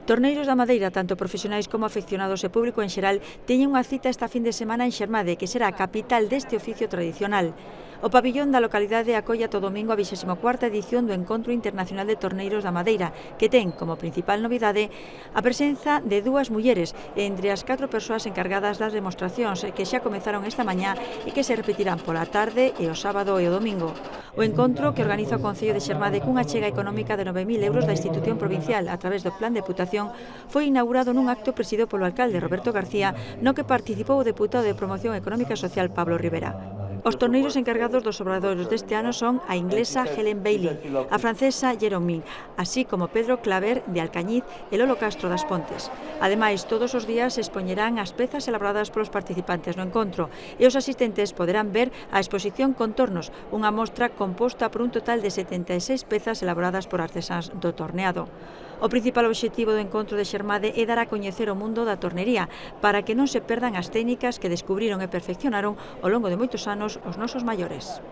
Torneiros da Madeira, tanto profesionais como afeccionados e público en xeral, teñen unha cita esta fin de semana en Xermade, que será a capital deste oficio tradicional. O pabillón da localidade acolla todo domingo a 24ª edición do Encontro Internacional de Torneiros da Madeira, que ten como principal novidade a presenza de dúas mulleres entre as 4 persoas encargadas das demostracións que xa comezaron esta mañá e que se repetirán pola tarde e o sábado e o domingo. O encontro, que organiza o Concello de Xermade cunha chega económica de 9.000 euros da institución provincial a través do Plan de Deputación, foi inaugurado nun acto presidido polo alcalde Roberto García, no que participou o deputado de Promoción Económica e Social Pablo Rivera. Os torneiros encargados dos obradoiros deste ano son a inglesa Helen Bailey, a francesa Jerome, así como Pedro Claver de Alcañiz e Lolo Castro das Pontes. Ademais, todos os días se expoñerán as pezas elaboradas polos participantes no encontro e os asistentes poderán ver a exposición Contornos, unha mostra composta por un total de 76 pezas elaboradas por artesáns do torneado. O principal obxectivo do encontro de Xermade é dar a coñecer o mundo da tornería para que non se perdan as técnicas que descubriron e perfeccionaron ao longo de moitos anos os nosos maiores.